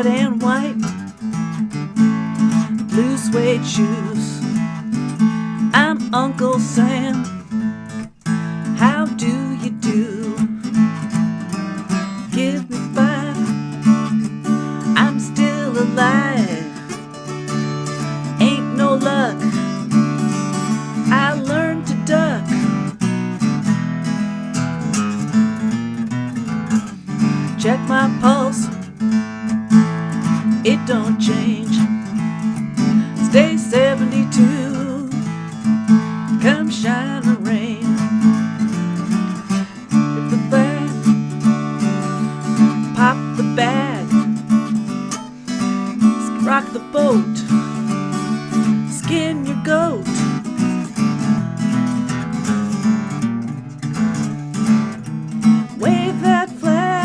red and white, blue suede shoes. I'm Uncle Sam. How do you do? Give me five. I'm still alive. Ain't no luck. I learned to duck. Check my pulse. It don't change. Stay 72. Come shine the rain. Hit the bag. Pop the bag. Rock the boat. Skin your goat. Wave that flag.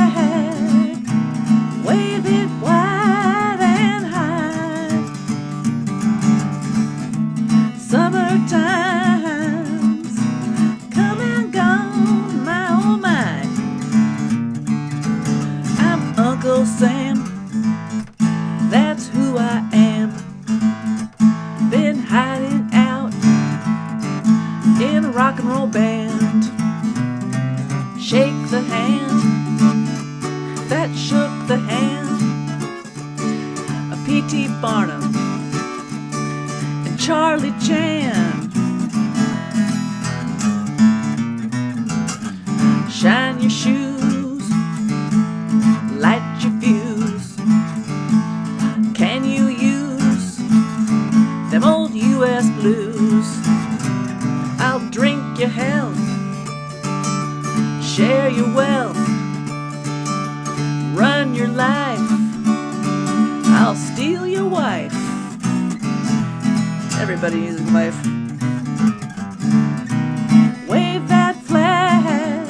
Wave it wide and high. Summertime's come and gone, my oh my. I'm Uncle Sam. That's who I am. Been hiding out in a rock and roll band. Shake the hand that shook the hand of P.T. Barnum and Charlie Chan. Shine your shoes, light your fuse. Can you use them old U.S. blues? I'll drink your health, share your wealth, run your life. I'll steal your wife. Everybody needs a wife. Wave that flag,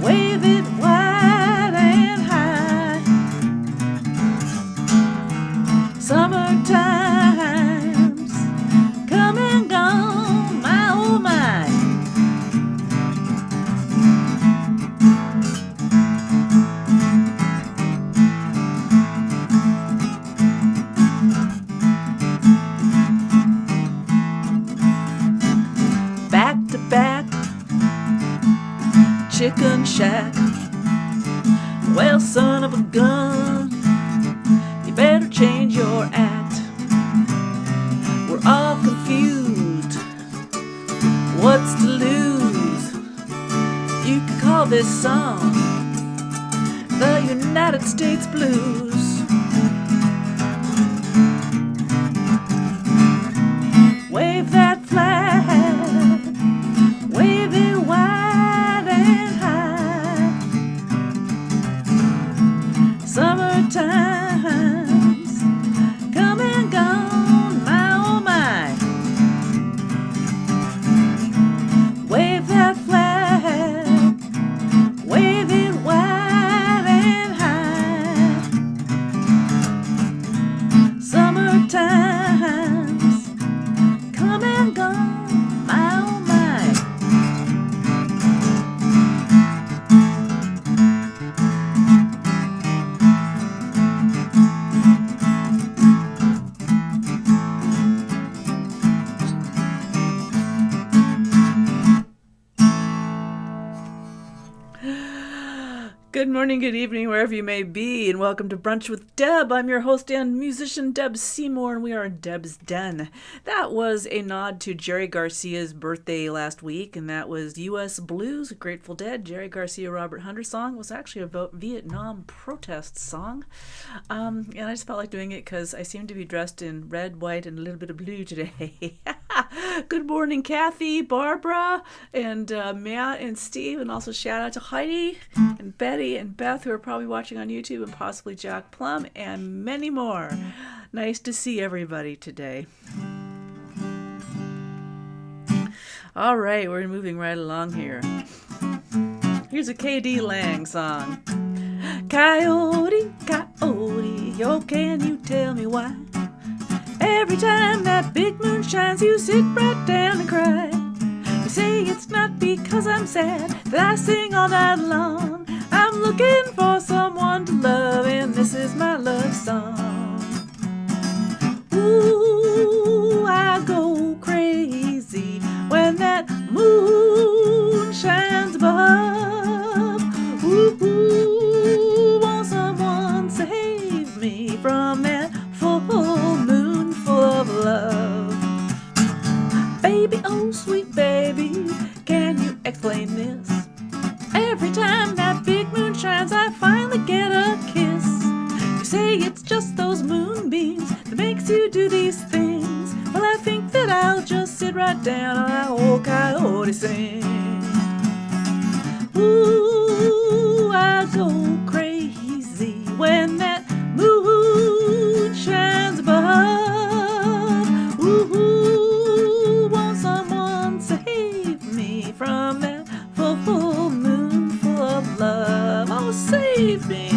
wave it wide and high. Summertime's come and gone, my oh my. Back to back, chicken shack. Well, son of a gun, you better change your act. We're all confused. What's to lose? You could call this song the United States Blues. Wave that flag, wave it wide and high. Summertime's come and gone, my oh my. Wave that flag, wave it wide and high. Summertime's come and gone, my oh my. Good morning, good evening, wherever you may be, and welcome to Brunch with Deb. I'm your host and musician, Deb Seymour, and we are in Deb's Den. That was a nod to Jerry Garcia's birthday last week, and that was U.S. Blues, Grateful Dead. Jerry Garcia, Robert Hunter song. It was actually a Vietnam protest song, and I just felt like doing it because I seem to be dressed in red, white, and a little bit of blue today. Good morning, Kathy, Barbara, and Matt, and Steve, and also shout out to Heidi, and Betty, and Beth, who are probably watching on YouTube, and possibly Jack Plum, and many more. Nice to see everybody today. All right, we're moving right along here. Here's a K.D. Lang song. Coyote, coyote, oh, can you tell me why? Every time that big moon shines, you sit right down and cry. You say it's not because I'm sad that I sing all night long. I'm looking for someone to love in this this is my love song. Ooh, I go crazy when that moon shines above. Ooh, won't someone save me from that full moon full of love? Baby, oh sweet baby, can you explain this? Every time that big moon shines, I finally get a kiss. You say it's just those moonbeams that makes you do these things. Well, I think that I'll just sit right down and that old coyote sing. Ooh, I go crazy when that moon shines above. Ooh, won't someone save me from that full moon full of love? Oh, save me.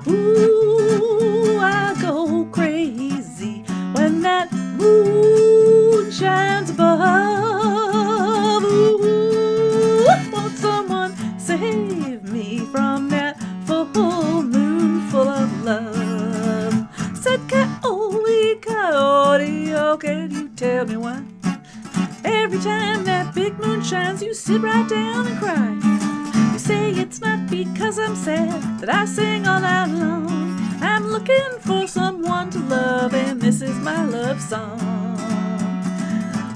Ooh, I go crazy when that moon shines above. Ooh, won't someone save me from that full moon full of love? Said coyote, coyote, oh, can you tell me why? Every time that big moon shines, you sit right down and cry. You say it's not because I'm sad that I sing all night long. I'm looking for someone to love, and this is my love song.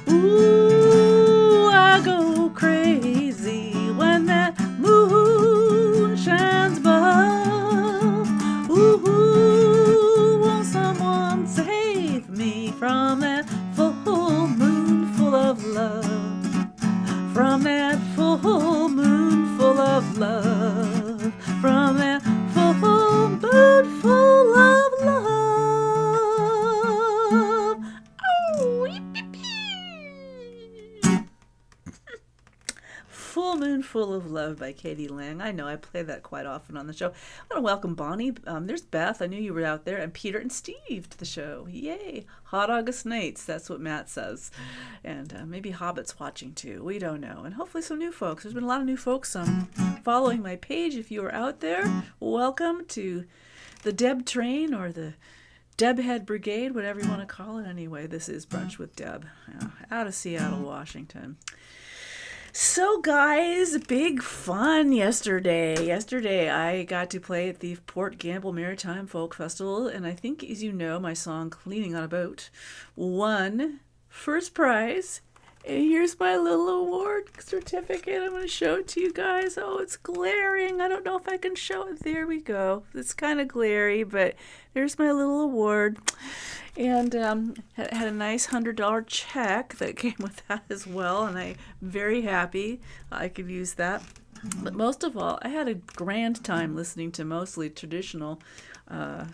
Ooh, I go crazy when that moon shines above. Ooh, won't someone save me from that full moon full of love? From that full moon full of love. From that full moon full of love. Oh, yippee-pee. Full Moon Full of Love by Katie Lang. I know, I play that quite often on the show. I want to welcome Bonnie. There's Beth. I knew you were out there. And Peter and Steve to the show. Yay. Hot August nights. That's what Matt says. And maybe Hobbit's watching too. We don't know. And hopefully some new folks. There's been a lot of new folks following my page. If you are out there, welcome to the Deb train or the Debhead Brigade, whatever you want to call it. Anyway, this is Brunch with Deb out of Seattle, Washington. So guys, big fun yesterday. Yesterday I got to play at the Port Gamble Maritime Folk Festival, and I think, as you know, my song Cleaning on a Boat won first prize. And here's my little award certificate. I'm going to show it to you guys. Oh, it's glaring. I don't know if I can show it. There we go. It's kind of glary, but there's my little award. And had a nice $100 check that came with that as well, and I'm very happy I could use that. But most of all, I had a grand time listening to mostly traditional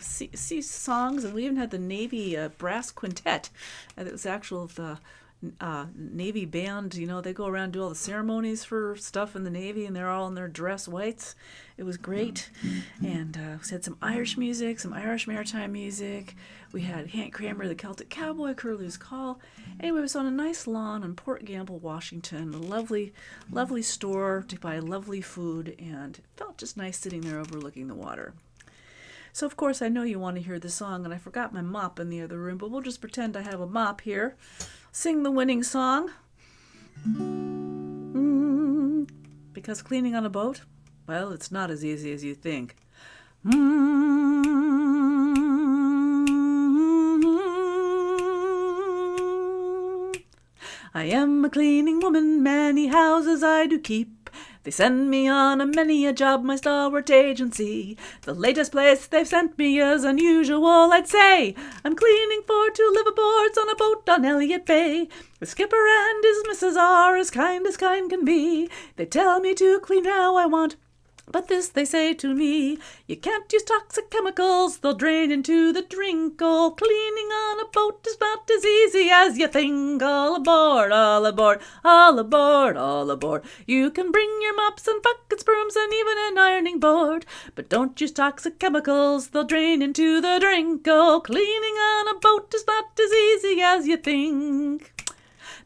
sea songs, and we even had the Navy brass quintet. And it was the Navy band. You know, they go around and do all the ceremonies for stuff in the Navy, and they're all in their dress whites. It was great. And we had some Irish music, some Irish maritime music. We had Hank Kramer, the Celtic Cowboy, Curlew's Call. Anyway, it was on a nice lawn in Port Gamble, Washington. A lovely, lovely store to buy lovely food, and it felt just nice sitting there overlooking the water. So, of course, I know you want to hear the song, and I forgot my mop in the other room, but we'll just pretend I have a mop here. Sing the winning song. Because cleaning on a boat, well, it's not as easy as you think. I am a cleaning woman, many houses I do keep. They send me on many a job, my stalwart agency. The latest place they've sent me is unusual, I'd say. I'm cleaning for 2 liveaboards on a boat on Elliott Bay. The skipper and his missus are as kind can be. They tell me to clean how I want. But this they say to me, you can't use toxic chemicals, they'll drain into the drink. Oh, cleaning on a boat is not as easy as you think. All aboard, all aboard, all aboard, all aboard. You can bring your mops and buckets, brooms, and even an ironing board. But don't use toxic chemicals, they'll drain into the drink. Oh, cleaning on a boat is not as easy as you think.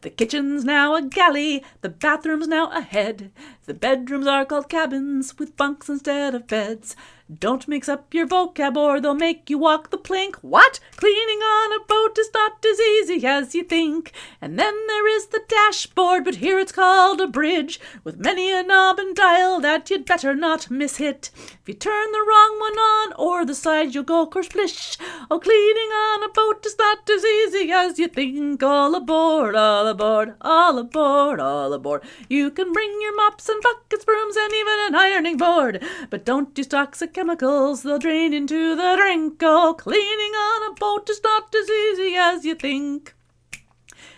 The kitchen's now a galley, the bathroom's now a head. The bedrooms are called cabins with bunks instead of beds. Don't mix up your vocab or they'll make you walk the plank. What? Cleaning on a boat is not as easy as you think. And then there is the dashboard, but here it's called a bridge, with many a knob and dial that you'd better not miss-hit. If you turn the wrong one on or the side, you'll go kersplish. Oh, cleaning on a boat is not as easy as you think. All aboard, all aboard, all aboard, all aboard. You can bring your mops and buckets, brooms, and even an ironing board. But don't use toxic chemicals, they'll drain into the drink. Oh, cleaning on a boat is not as easy as you think.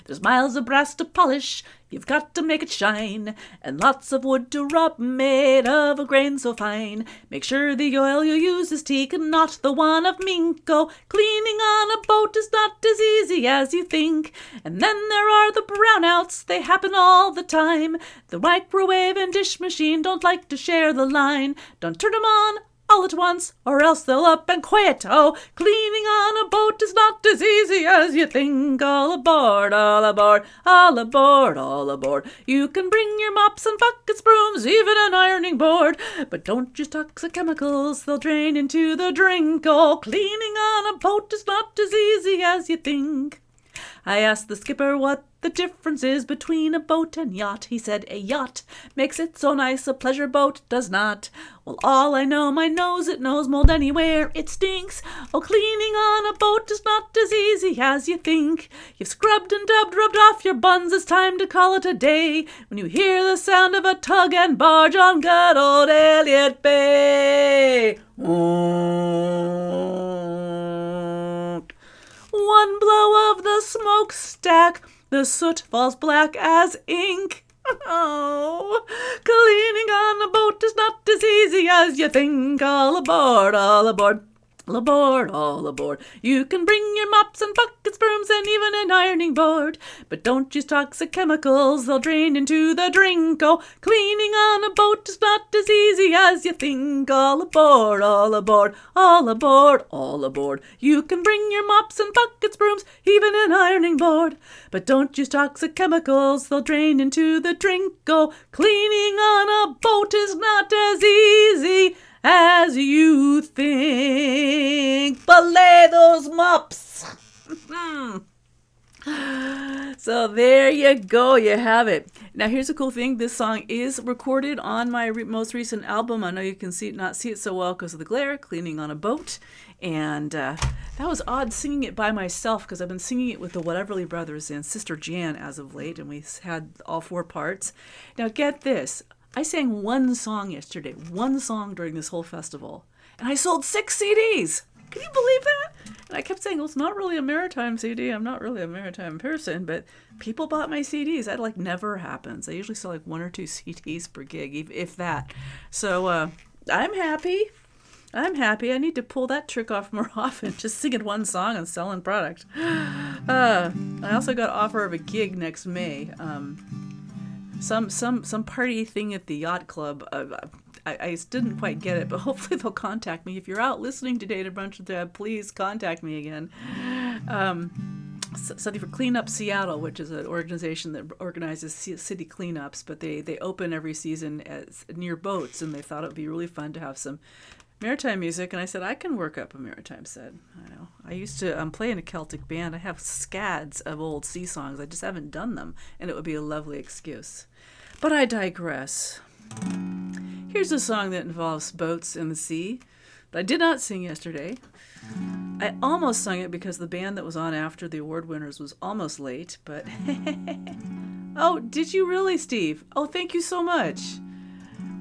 There's miles of brass to polish, you've got to make it shine, and lots of wood to rub made of a grain so fine. Make sure the oil you use is teak and not the one of mink. Oh, cleaning on a boat is not as easy as you think. And then there are the brownouts, they happen all the time. The microwave and dish machine don't like to share the line. Don't turn them on all at once, or else they'll up and quit. Oh, cleaning on a boat is not as easy as you think. All aboard, all aboard, all aboard, all aboard. You can bring your mops and buckets, brooms, even an ironing board. But don't use toxic chemicals, they'll drain into the drink. Oh, cleaning on a boat is not as easy as you think. I asked the skipper what the difference is between a boat and yacht. He said a yacht makes it so nice, a pleasure boat does not. Well, all I know, my nose, it knows mold anywhere, it stinks. Oh, cleaning on a boat is not as easy as you think. You've scrubbed and dubbed, rubbed off your buns, it's time to call it a day. When you hear the sound of a tug and barge on good old Elliott Bay. One blow of the smokestack, the soot falls black as ink. Oh, cleaning on a boat is not as easy as you think. All aboard, all aboard, all aboard, all aboard. You can bring your mops and buckets, brooms, and even an ironing board. But don't use toxic chemicals, they'll drain into the drink. Oh, cleaning on a boat is not as easy as you think. All aboard, all aboard, all aboard, all aboard. You can bring your mops and buckets, brooms, even an ironing board. But don't use toxic chemicals, they'll drain into the drink. Oh, cleaning on a boat is not as easy as you think. Belay those mops. So there you go, you have it. Now here's a cool thing. This song is recorded on my most recent album. I know you can not see it so well because of the glare, Cleaning on a Boat. And that was odd singing it by myself because I've been singing it with the Whateverly Brothers and Sister Jan as of late, and we had all 4 parts. Now get this. I sang one song yesterday, one song during this whole festival, and I sold 6 CDs. Can you believe that? And I kept saying, well, it's not really a maritime CD. I'm not really a maritime person, but people bought my CDs. That like never happens. I usually sell like 1 or 2 CDs per gig, if that. So I'm happy. I'm happy. I need to pull that trick off more often. Just singing one song and selling product. I also got an offer of a gig next May. Some party thing at the yacht club. I didn't quite get it, but hopefully they'll contact me. If you're out listening today to Brunch with Deb, please contact me again. Something for Clean Up Seattle, which is an organization that organizes city cleanups, but they open every season near boats, and they thought it would be really fun to have some maritime music. And I said, I can work up a maritime set. I know. I used to play in a Celtic band. I have scads of old sea songs. I just haven't done them, and it would be a lovely excuse. But I digress. Here's a song that involves boats in the sea that I did not sing yesterday. I almost sung it because the band that was on after the award winners was almost late, but oh, did you really, Steve? Oh, thank you so much.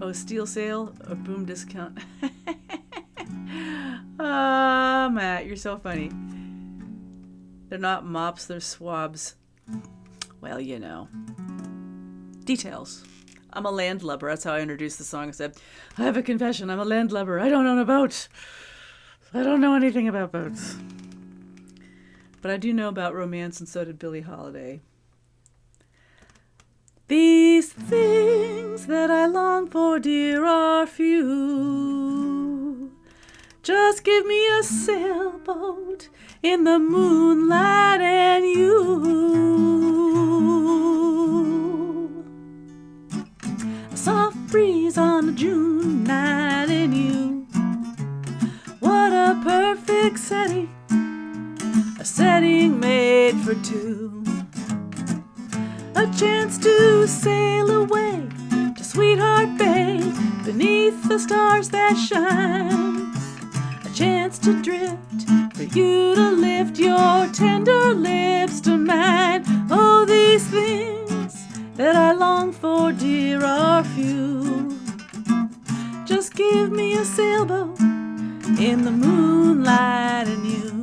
Oh, steel sail, a boom discount. Ah, Matt, you're so funny. They're not mops, they're swabs. Well, you know. Details. I'm a landlubber. That's how I introduced the song. I said, I have a confession. I'm a landlubber. I don't own a boat. I don't know anything about boats. But I do know about romance, and so did Billie Holiday. These things that I long for, dear, are few. Just give me a sailboat in the moonlight and you. A soft breeze on a June night and you. What a perfect setting, a setting made for two. A chance to sail away to Sweetheart Bay beneath the stars that shine. A chance to drift, for you to lift your tender lips to mine. Oh, these things that I long for, dear, are few. Just give me a sailboat in the moonlight and you.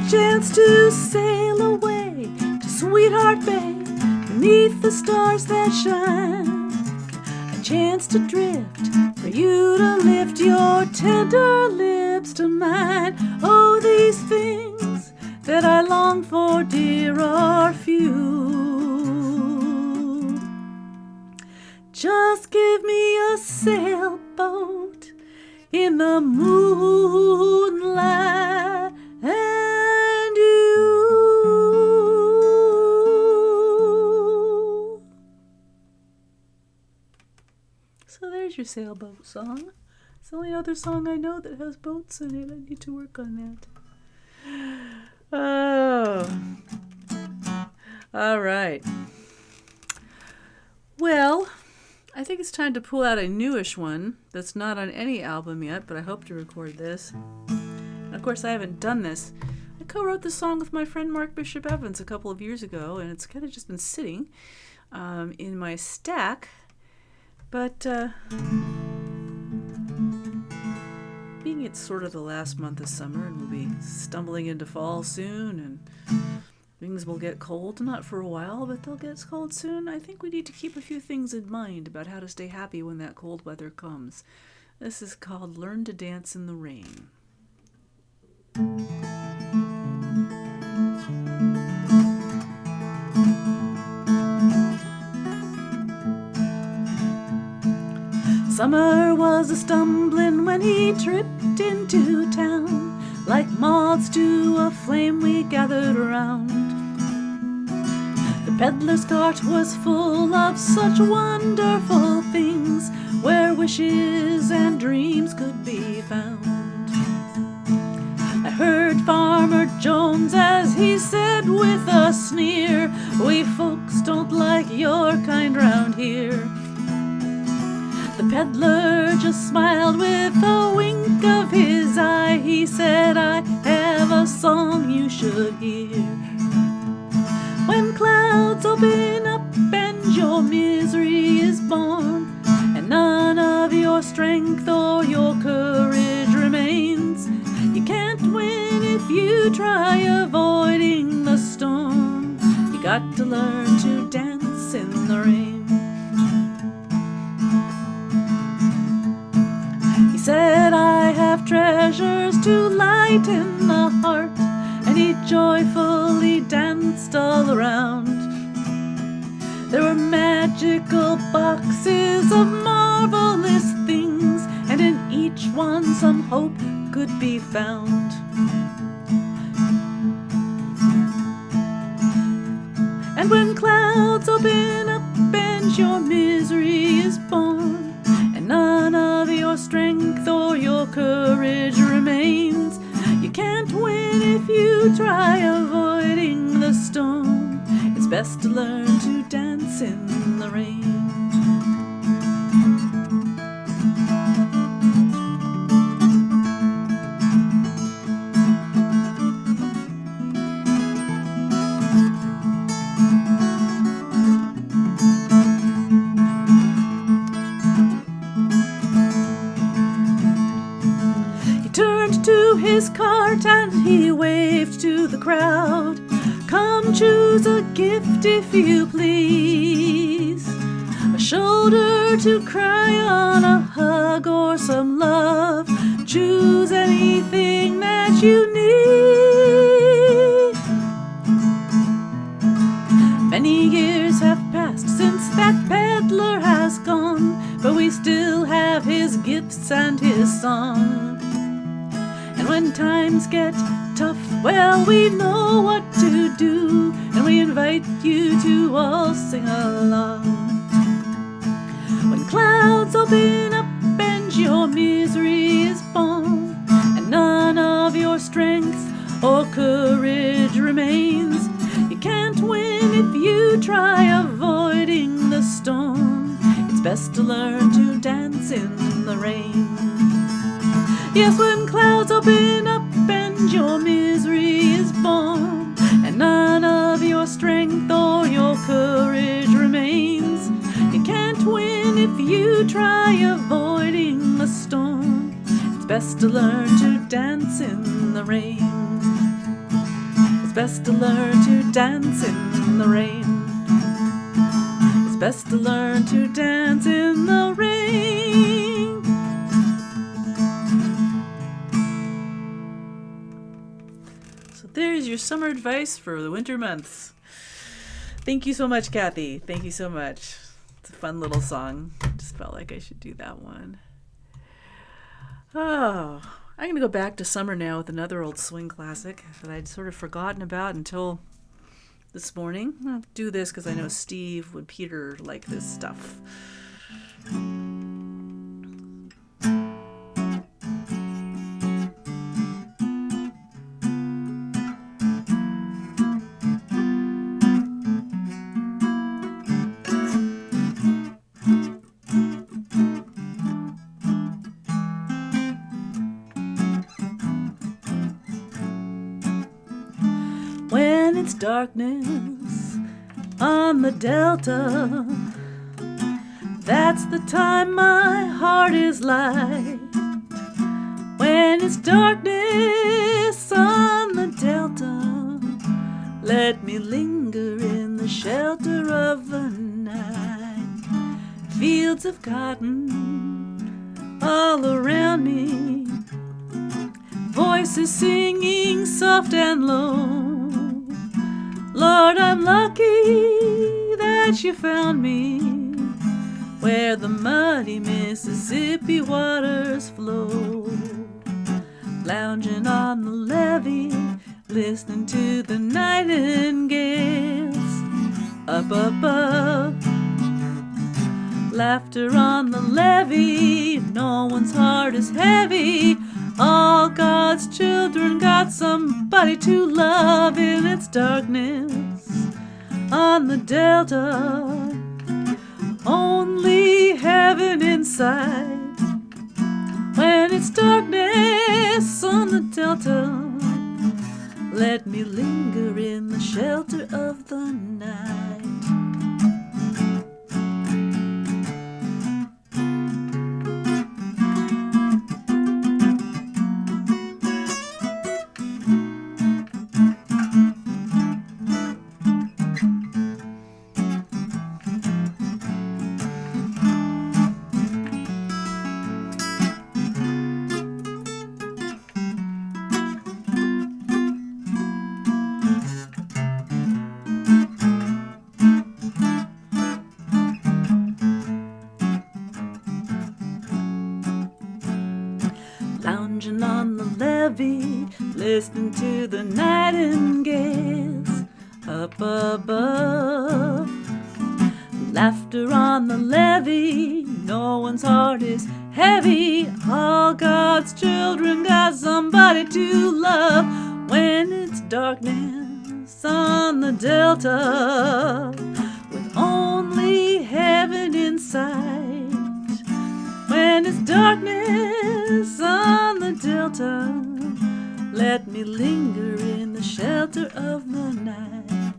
Chance to sail away to Sweetheart Bay beneath the stars that shine. A chance to drift, for you to lift your tender lips to mine. Oh, these things that I long for, dear, are few. Just give me a sailboat in the moonlight and you. So there's your sailboat song. It's the only other song I know that has boats in it. I need to work on that. Oh. All right. Well, I think it's time to pull out a newish one that's not on any album yet, but I hope to record this. And of course, I haven't done this. I co-wrote this song with my friend Mark Bishop Evans a couple of years ago, and it's kind of just been sitting in my stack. But being it's sort of the last month of summer, and we'll be stumbling into fall soon, and things will get cold, not for a while, but they'll get cold soon. I think we need to keep a few things in mind about how to stay happy when that cold weather comes. This is called Learn to Dance in the Rain. Summer was a-stumbling when he tripped into town. Like moths to a flame we gathered around. The peddler's cart was full of such wonderful things, where wishes and dreams could be found. I heard Farmer Jones as he said with a sneer, "We folks don't like your kind round here." The peddler just smiled with a wink of his eye. He said, "I have a song you should hear. When clouds open up and your misery is born, and none of your strength or your courage remains, you can't win if you try avoiding the storm. You got to learn to dance in the rain." He said, "I have treasures to lighten the heart," and he joyfully danced all around. There were magical boxes of marvelous things, and in each one some hope could be found. And when clouds open up and your misery is born, and none of your strength or your courage remains, you can't win if you try avoiding the storm. It's best to learn to dance in the rain. his cart and he waved to the crowd. Come choose a gift if you please. A shoulder to cry on, a hug or some love. Choose anything that you need. Many years have passed since that peddler has gone, but we still have his gifts and his song. And when times get tough, well, we know what to do, and we invite you to all sing along. When clouds open up and your misery is born, and none of your strength or courage remains, you can't win if you try avoiding the storm. It's best to learn to dance in the rain. Yes, when clouds open up and your misery is born, and none of your strength or your courage remains, you can't win if you try avoiding the storm. It's best to learn to dance in the rain. It's best to learn to dance in the rain. It's best to learn to dance in the rain. So there's your summer advice for the winter months. Thank you so much, Kathy. Thank you so much. It's a fun little song. Just felt like I should do that one. Oh, I'm going to go back to summer now with another old swing classic that I'd sort of forgotten about until this morning. I'll do this because I know Steve would Peter like this stuff. When it's darkness on the Delta, that's the time my heart is light. When it's darkness on the Delta, let me linger in the shelter of the night. Fields of cotton all around me, voices singing soft and low. Lord, I'm lucky that you found me where the muddy Mississippi waters flow. Lounging on the levee, listening to the nightingales up above. Laughter on the levee, no one's heart is heavy. All God's children got somebody to love in its darkness on the Delta. Only heaven inside. When it's darkness on the Delta, let me linger in the shelter of the night. Lounging on the levee, listening to the nightingales up above. Laughter on the levee, no one's heart is heavy. All God's children got somebody to love. When it's darkness on the Delta, with only heaven in sight. When it's darkness on the Delta, let me linger in the shelter of the night.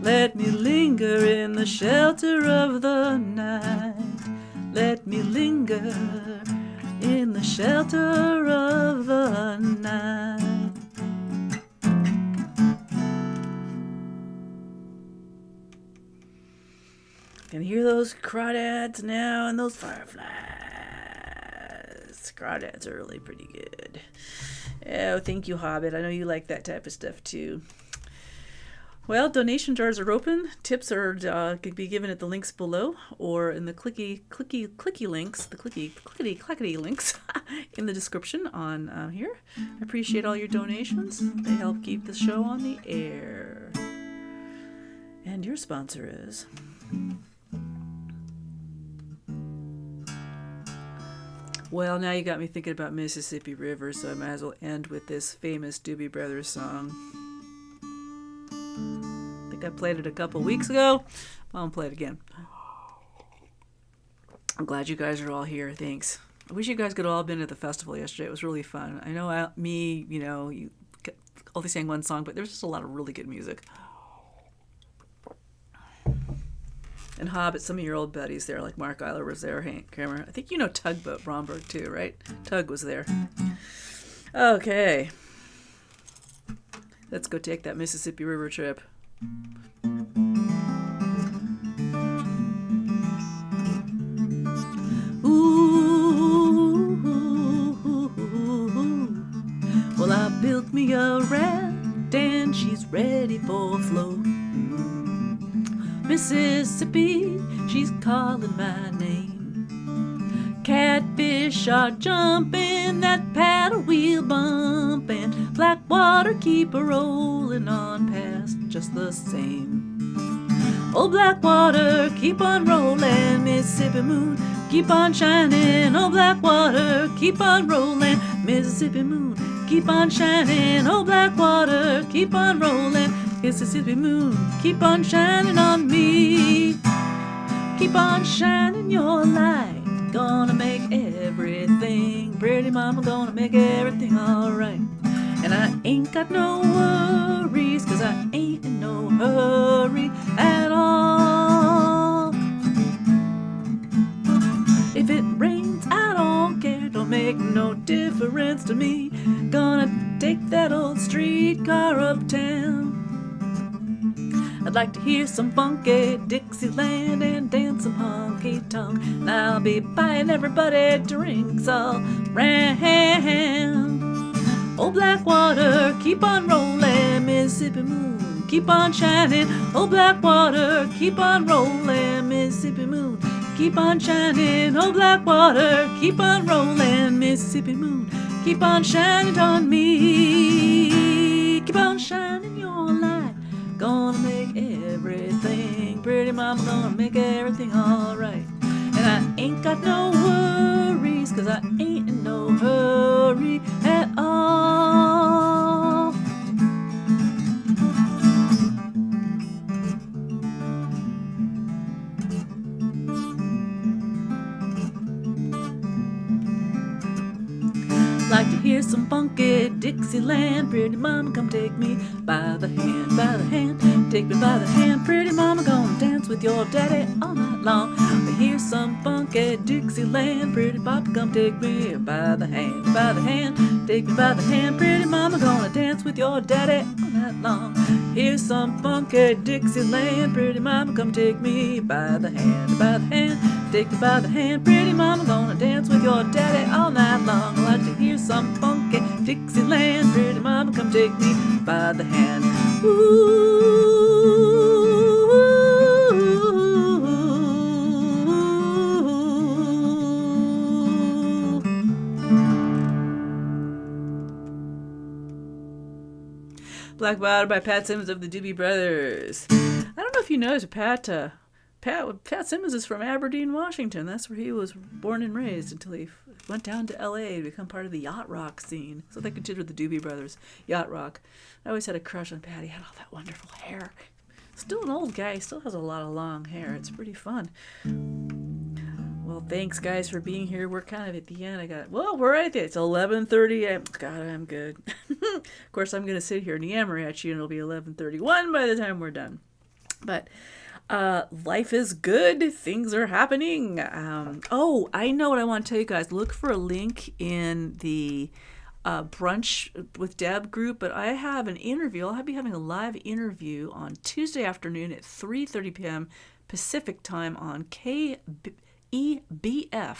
Let me linger in the shelter of the night. Let me linger in the shelter of the night. Can hear those crawdads now and those fireflies. Crawdads are really pretty good. Oh, thank you, Hobbit. I know you like that type of stuff too. Well, donation jars are open. Tips are can be given at the links below or in the clicky links, the clickety links in the description on here. I appreciate all your donations. They help keep the show on the air. And your sponsor is... Well, now you got me thinking about Mississippi River, so I might as well end with this famous Doobie Brothers song. I think I played it a couple weeks ago. I'll play it again. I'm glad you guys are all here. Thanks. I wish you guys could have all been at the festival yesterday. It was really fun. I know you only sang one song, but there's just a lot of really good music. And Hobbit, some of your old buddies there, like Mark Eiler was there, Hank Kramer. I think you know Tugboat Bromberg too, right? Tug was there. Okay. Let's go take that Mississippi River trip. Ooh, well, I built me a raft and she's ready for a float. Mississippi, she's calling my name. Catfish are jumping, that paddle wheel bumping. Black water keep a rolling on past just the same. Oh, black water keep on rolling, Mississippi moon keep on shining. Oh, black water keep on rolling, Mississippi moon keep on shining. Oh, black water keep on rolling, Mississippi moon, keep on shining on me. Keep on shining your light, gonna make everything pretty, mama, gonna make everything alright. And I ain't got no worries, cause I ain't in no hurry at all. If it rains, I don't care, don't make no difference to me. Gonna take that old streetcar uptown. I'd like to hear some funky Dixieland and dance some honky-tonk. And I'll be buying everybody drinks all round. Oh, black water, keep on rolling, Mississippi moon, keep on shining. Oh, black water, keep on rolling, Mississippi moon, keep on shining. Oh, black water, keep on rolling, Mississippi moon, keep on shining on me. Keep on shining your light, gonna make everything pretty, mama, gonna make everything alright. And I ain't got no worries, cause I ain't in no hurry at all. Like to hear some funky Dixieland, pretty mama, come take me by the hand, by the hand. Take me by the hand, pretty mama, gonna dance with your daddy all night long. I hear some funky Dixieland, pretty papa, come take me by the hand, by the hand. Take me by the hand, pretty mama, gonna dance with your daddy all night long. Hear some funky Dixieland, pretty mama, come take me by the hand, by the hand. Take me by the hand, pretty mama, gonna dance with your daddy all night long. I like to hear some funky Dixieland, pretty mama, come take me by the hand. Ooh. Black Water by Pat Simmons of the Doobie Brothers. I don't know if you noticed, Pat Simmons is from Aberdeen, Washington. That's where he was born and raised until he went down to L.A. to become part of the yacht rock scene. So they considered the Doobie Brothers yacht rock. I always had a crush on Pat. He had all that wonderful hair. Still an old guy. He still has a lot of long hair. It's pretty fun. Well, thanks, guys, for being here. We're kind of at the end. We're right there. It's 11:30. God, I'm good. Of course, I'm going to sit here and yammer at you, and it'll be 11:31 by the time we're done. But Life is good. Things are happening. Oh, I know what I want to tell you guys. Look for a link in the Brunch with Deb group, but I have an interview. I'll be having a live interview on Tuesday afternoon at 3:30 p.m. Pacific time on KEBF.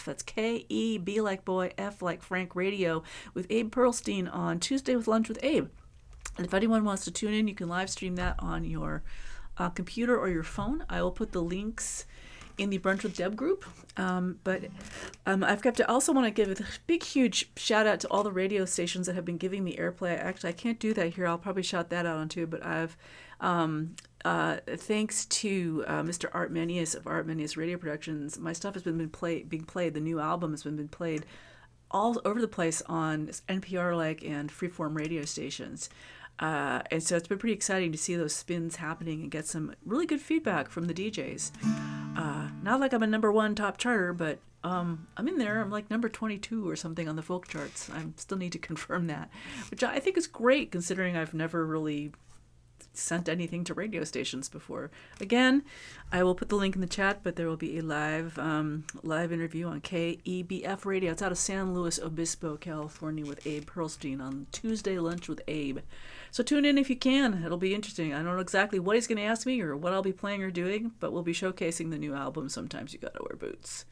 That's KEB like boy, F like Frank Radio with Abe Pearlstein on Tuesday with Lunch with Abe. And if anyone wants to tune in, you can live stream that on your computer or your phone. I will put the links in the Brunch with Deb group. I also want to give a big, huge shout out to all the radio stations that have been giving me airplay. Actually, I can't do that here. I'll probably shout that out on too. But I've thanks to Mr. Art Manius of Art Manius Radio Productions, my stuff has being played. The new album has been played all over the place on NPR and freeform radio stations. And so it's been pretty exciting to see those spins happening and get some really good feedback from the DJs. Not like I'm a #1 top charter, but I'm in there. I'm like number 22 or something on the folk charts. I still need to confirm that, which I think is great considering I've never really sent anything to radio stations before. Again, I will put the link in the chat, but there will be a live interview on KEBF Radio. It's out of San Luis Obispo, California, with Abe Pearlstein on Tuesday Lunch with Abe. So tune in if you can. It'll be interesting. I don't know exactly what he's going to ask me or what I'll be playing or doing, but we'll be showcasing the new album, Sometimes You Gotta Wear Boots.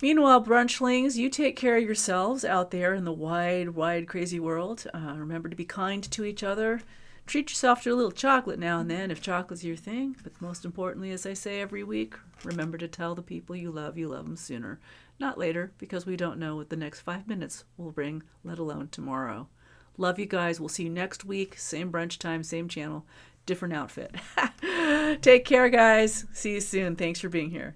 Meanwhile, Brunchlings, you take care of yourselves out there in the wide, wide, crazy world. Remember to be kind to each other. Treat yourself to a little chocolate now and then if chocolate's your thing. But most importantly, as I say every week, remember to tell the people you love them sooner, not later, because we don't know what the next 5 minutes will bring, let alone tomorrow. Love you guys. We'll see you next week. Same brunch time, same channel, different outfit. Take care, guys. See you soon. Thanks for being here.